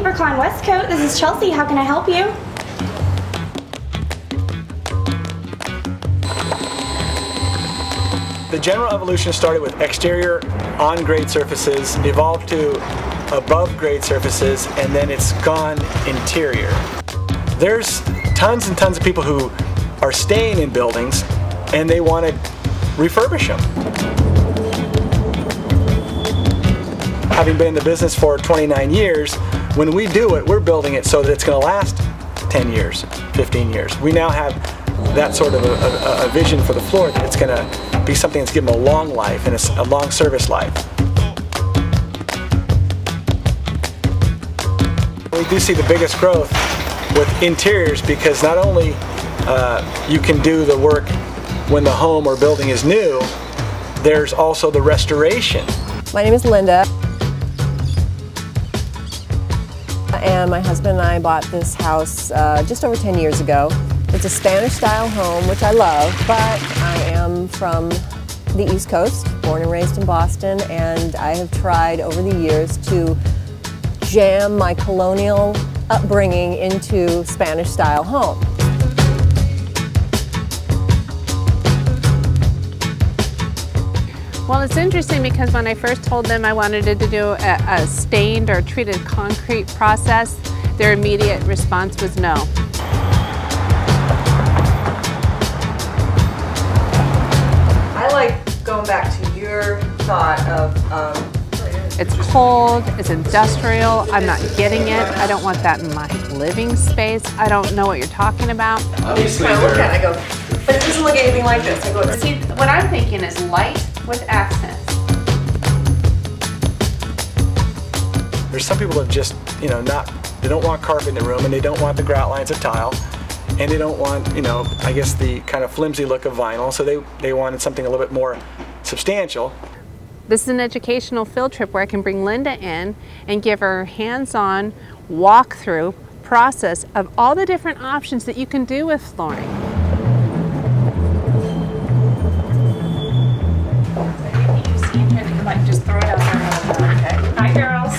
for calling Westcoat. This is Chelsea. How can I help you? The general evolution started with exterior on-grade surfaces, evolved to above-grade surfaces, and then it's gone interior. There's tons and tons of people who are staying in buildings and they want to refurbish them. Having been in the business for 29 years, when we do it, we're building it so that it's going to last 10 years, 15 years. We now have that sort of a vision for the floor that it's going to be something that's given a long life and a long service life. We do see the biggest growth with interiors because not only you can do the work when the home or building is new, there's also the restoration. My name is Linda, and my husband and I bought this house just over 10 years ago. It's a Spanish-style home, which I love, but I am from the East Coast, born and raised in Boston, and I have tried over the years to jam my colonial upbringing into Spanish-style home. Well, it's interesting because when I first told them I wanted to do a stained or treated concrete process, their immediate response was no. I like going back to your thought of it's cold, it's industrial, I'm not getting it, I don't want that in my living space, I don't know what you're talking about. Obviously, I look at it, I go, but it doesn't look anything like this. I go, see, what I'm thinking is light with accents. There's some people that just, they don't want carpet in the room and they don't want the grout lines of tile and they don't want, I guess the kind of flimsy look of vinyl, so they wanted something a little bit more substantial. This is an educational field trip where I can bring Linda in and give her hands-on walkthrough process of all the different options that you can do with flooring. Just throw it out there. Okay. Hi, girls.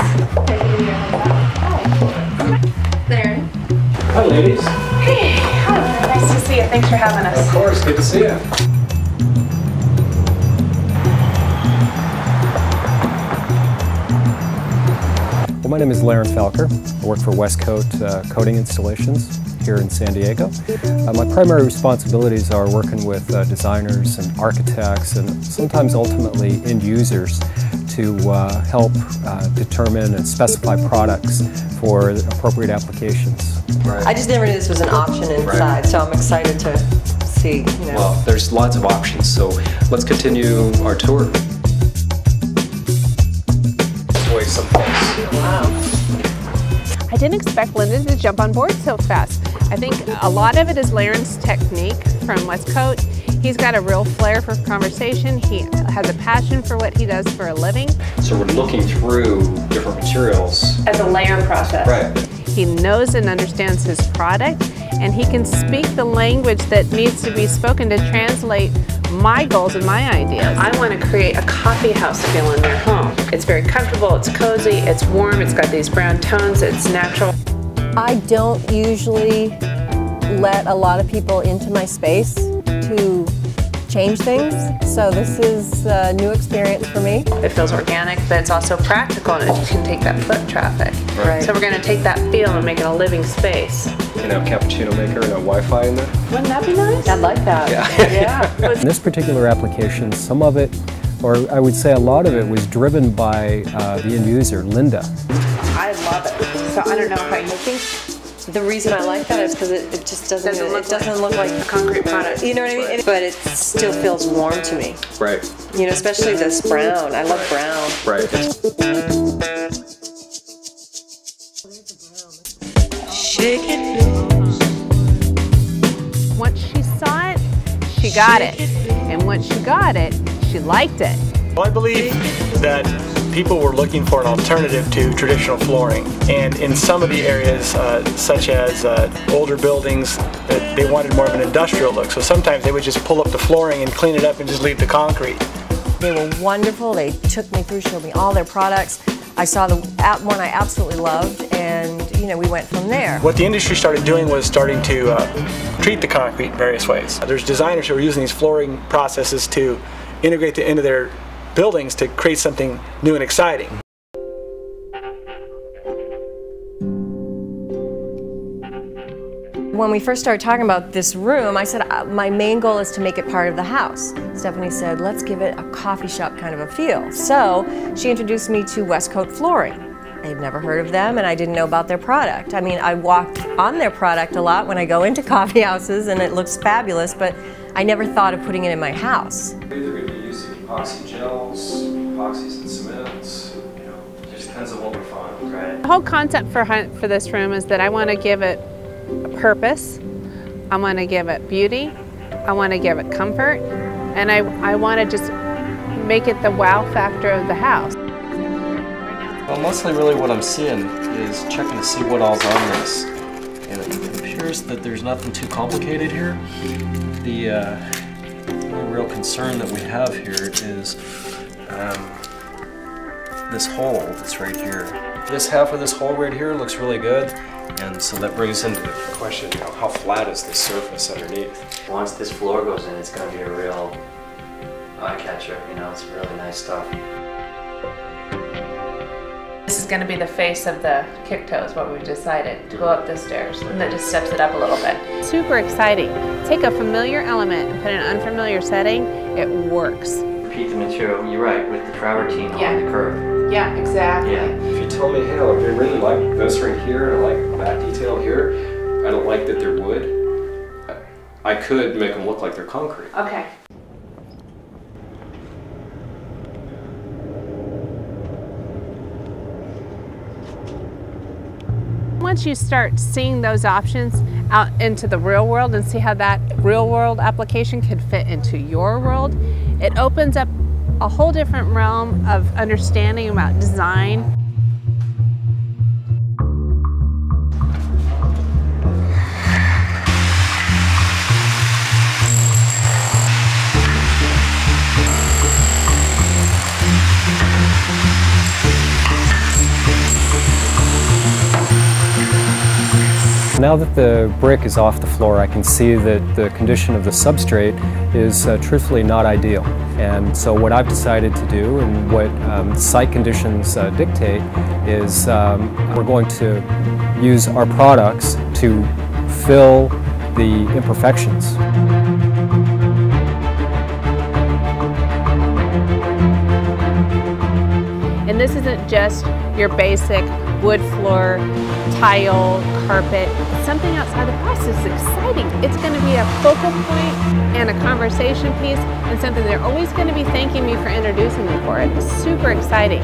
Hi. There. Hi, ladies. Hey, hi. Nice to see you. Thanks for having us. Of course. Good to see you. Well, my name is Laren Falker. I work for Westcoat Coating Installations here in San Diego. My primary responsibilities are working with designers and architects and sometimes ultimately end users to help determine and specify products for appropriate applications. I just never knew this was an option inside, so I'm excited to see. Well, there's lots of options, so let's continue our tour. Away someplace. Wow. I didn't expect Linda to jump on board so fast. I think a lot of it is Laren's technique from Westcoat. He's got a real flair for conversation. He has a passion for what he does for a living. So we're looking through different materials. As a layer process. Right. He knows and understands his product, and he can speak the language that needs to be spoken to translate my goals and my ideas. I want to create a coffee house feel in their home. It's very comfortable, it's cozy, it's warm, it's got these brown tones, it's natural. I don't usually let a lot of people into my space to change things, so this is a new experience for me. It feels organic, but it's also practical and it can take that foot traffic. Right. So we're going to take that feel and make it a living space. You know, cappuccino maker and a Wi-Fi in there. Wouldn't that be nice? I'd like that. Yeah. In this particular application, some of it, or I would say a lot of it, was driven by the end user, Linda. I love it. So I don't know how you think. The reason I like that is because it just doesn't look like a concrete product. You know what I mean? But it still feels warm to me. Right. Especially this brown. I love brown. Right. Shake it loose. Once she saw it, she got it. And once she got it, she liked it. Well, I believe that people were looking for an alternative to traditional flooring, and in some of the areas, such as older buildings, they wanted more of an industrial look. So sometimes they would just pull up the flooring and clean it up and just leave the concrete. They were wonderful. They took me through, showed me all their products. I saw the one I absolutely loved, and we went from there. What the industry started doing was starting to treat the concrete in various ways. There's designers who are using these flooring processes to integrate into their buildings to create something new and exciting. When we first started talking about this room, I said my main goal is to make it part of the house. Stephanie said, let's give it a coffee shop kind of a feel. So she introduced me to Westcoat flooring. I had never heard of them, and I didn't know about their product. I mean, I walked on their product a lot when I go into coffee houses, and it looks fabulous, but I never thought of putting it in my house. We're either going to be using epoxy gels, epoxies and cements, it just depends on what we find. Right? The whole concept for this room is that I want to give it a purpose, I want to give it beauty, I want to give it comfort, and I want to just make it the wow factor of the house. Well, mostly really what I'm seeing is checking to see what all's on this. And it appears that there's nothing too complicated here. The only real concern that we have here is this hole that's right here. This half of this hole right here looks really good. And so that brings into the question, how flat is this surface underneath? Once this floor goes in, it's going to be a real eye-catcher, it's really nice stuff. This is going to be the face of the kick toes, what we've decided, to go up the stairs, and that just steps it up a little bit. Super exciting. Take a familiar element and put it in an unfamiliar setting, it works. Repeat the material, you're right, with the travertine on the curve. Yeah, exactly. Yeah. If you tell me, hey, look, I really like this right here, and I like that detail here, I don't like that they're wood, I could make them look like they're concrete. Okay. Once you start seeing those options out into the real world and see how that real world application could fit into your world, it opens up a whole different realm of understanding about design. Now that the brick is off the floor, I can see that the condition of the substrate is truthfully not ideal. And so what I've decided to do, and what site conditions dictate, is we're going to use our products to fill the imperfections. And this isn't just your basic wood floor, tile, carpet. It's something outside the box. It's exciting. It's going to be a focal point and a conversation piece and something they're always going to be thanking me for introducing me for it. It's super exciting.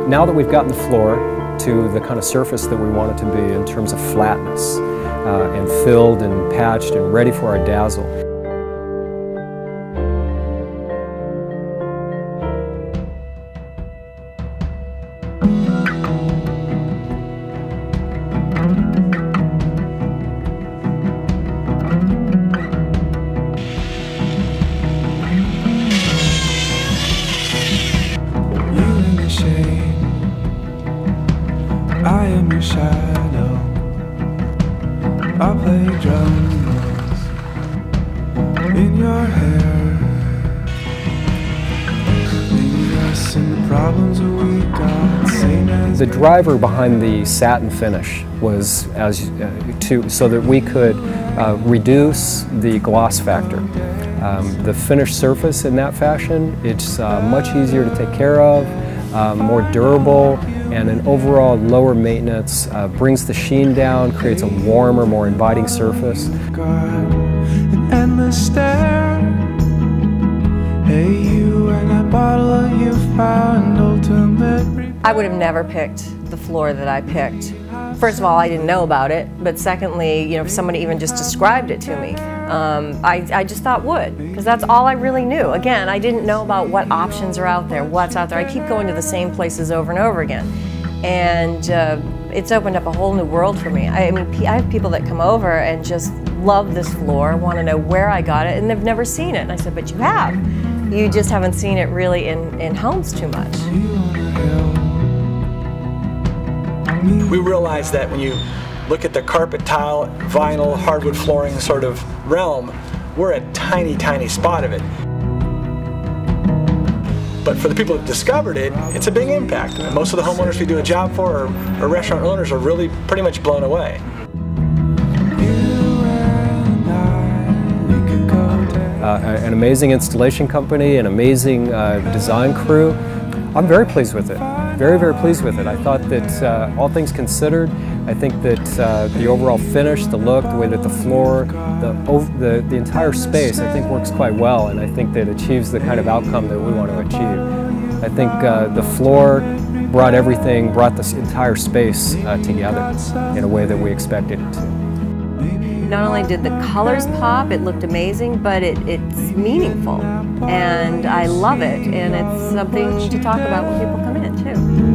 Now that we've gotten the floor to the kind of surface that we want it to be in terms of flatness, and filled and patched and ready for our dazzle, I am your shadow. I play drums in your hair. Maybe us and the problems that we got, same as the driver behind the satin finish was so that we could reduce the gloss factor. The finished surface in that fashion, it's much easier to take care of, more durable, and an overall lower maintenance, brings the sheen down, creates a warmer, more inviting surface. an endless stare. Hey, you and that bottle I would have never picked the floor that I picked. First of all, I didn't know about it, but secondly, you know, if somebody even just described it to me, I just thought wood, because that's all I really knew. Again, I didn't know about what options are out there, what's out there. I keep going to the same places over and over again, and it's opened up a whole new world for me. I mean, I have people that come over and just love this floor, want to know where I got it, and they've never seen it. And I said, but you have. You just haven't seen it really in homes too much. We realize that when you look at the carpet, tile, vinyl, hardwood flooring sort of realm, we're a tiny, tiny spot of it. But for the people that discovered it, it's a big impact. And most of the homeowners we do a job for or restaurant owners are really pretty much blown away. An amazing installation company, an amazing design crew. I'm very pleased with it. Very, very pleased with it. I thought that all things considered, I think that the overall finish, the look, the way that the floor, the entire space, I think works quite well, and I think that it achieves the kind of outcome that we want to achieve. I think the floor brought this entire space together in a way that we expected it to. Not only did the colors pop, it looked amazing, but it's meaningful, and I love it, and it's something to talk about when people come in too.